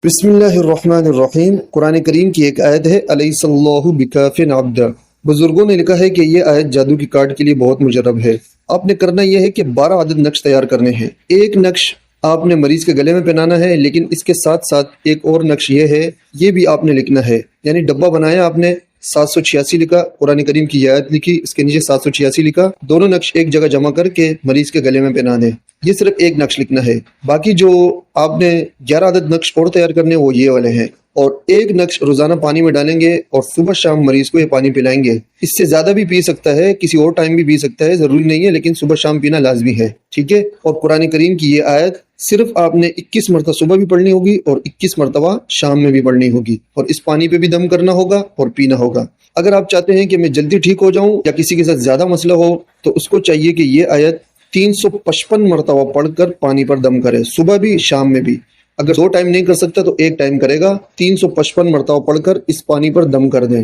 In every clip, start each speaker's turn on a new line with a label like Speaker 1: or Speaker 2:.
Speaker 1: بسم اللہ الرحمن الرحیم۔ قرآن کریم کی ایک آیت ہے الیس اللہ بکاف عبدا۔ بزرگوں نے لکھا ہے کہ یہ آیت جادو کی کارڈ کے لیے بہت مجرب ہے۔ آپ نے کرنا یہ ہے کہ 12 عدد نقش تیار کرنے ہیں۔ ایک نقش آپ نے مریض کے گلے میں پہنانا ہے، لیکن اس کے ساتھ ساتھ ایک اور نقش یہ ہے، یہ بھی آپ نے لکھنا ہے۔ یعنی ڈبہ بنایا آپ نے، 786 لکھا، قرآن کریم کی یہ آیت لکھی، اس کے نیچے 786 لکھا، دونوں نقش ایک جگہ جمع کر کے مریض کے گلے میں پہنا دیں۔ یہ صرف ایک نقش لکھنا ہے۔ باقی جو آپ نے 11 عدد نقش اور تیار کرنے وہ یہ والے ہیں، اور ایک نقش روزانہ پانی میں ڈالیں گے اور صبح شام مریض کو یہ پانی پلائیں گے۔ اس سے زیادہ بھی پی سکتا ہے، کسی اور ٹائم بھی پی سکتا ہے، ضروری نہیں ہے، لیکن صبح شام پینا لازمی ہے، ٹھیک ہے۔ اور قرآن کریم کی یہ آیت صرف آپ نے 21 مرتبہ صبح بھی پڑھنی ہوگی اور 21 مرتبہ شام میں بھی پڑھنی ہوگی، اور اس پانی پہ بھی دم کرنا ہوگا اور پینا ہوگا۔ اگر آپ چاہتے ہیں کہ میں جلدی ٹھیک ہو جاؤں یا کسی کے ساتھ زیادہ مسئلہ ہو، تو اس کو چاہیے کہ یہ آیت 355 مرتبہ پڑھ کر پانی پر دم کرے، صبح بھی شام میں بھی۔ اگر 2 ٹائم نہیں کر سکتا تو 1 ٹائم کرے گا، 355 مرتبہ پڑھ کر اس پانی پر دم کر دیں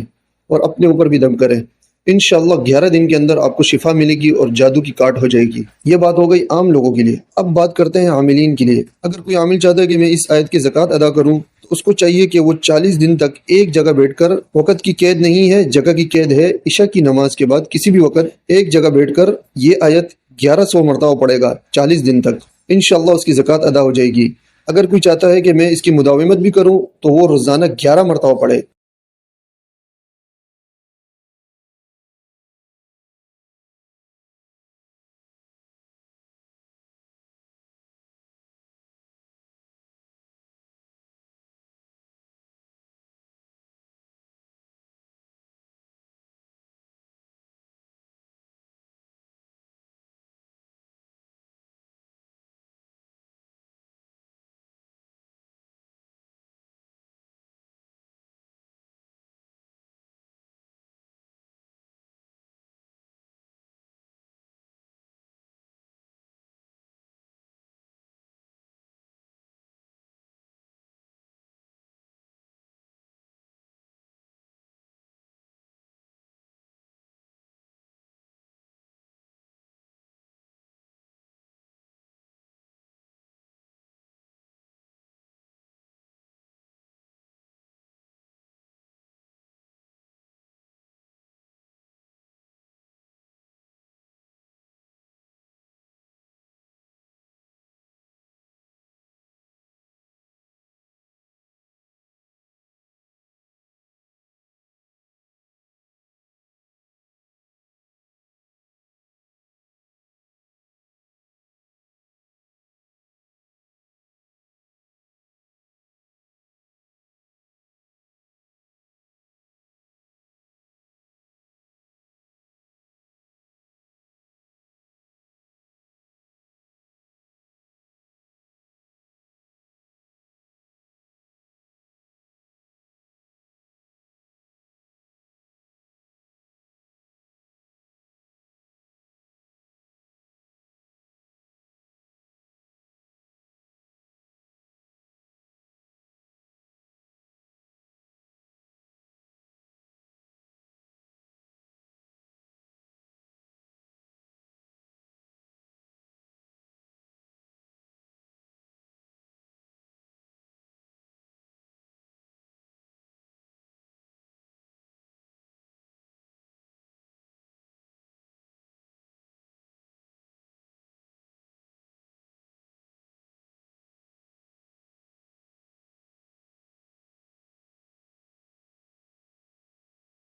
Speaker 1: اور اپنے اوپر بھی دم کریں۔ انشاءاللہ 11 دن کے اندر آپ کو شفا ملے گی اور جادو کی کاٹ ہو جائے گی۔ یہ بات ہو گئی عام لوگوں کے لیے۔ اب بات کرتے ہیں عاملین کے لیے۔ اگر کوئی عامل چاہتا ہے کہ میں اس آیت کی زکوٰۃ ادا کروں، تو اس کو چاہیے کہ وہ 40 دن تک ایک جگہ بیٹھ کر، وقت کی قید نہیں ہے، جگہ کی قید ہے، عشاء کی نماز کے بعد کسی بھی وقت ایک جگہ بیٹھ کر یہ آیت 1100 مرتبہ پڑھے گا 40 دن تک، انشاءاللہ اس کی زکوٰۃ ادا ہو جائے گی۔ اگر کوئی چاہتا ہے کہ میں اس کی مداومت بھی کروں، تو وہ روزانہ 11 مرتبہ پڑھے،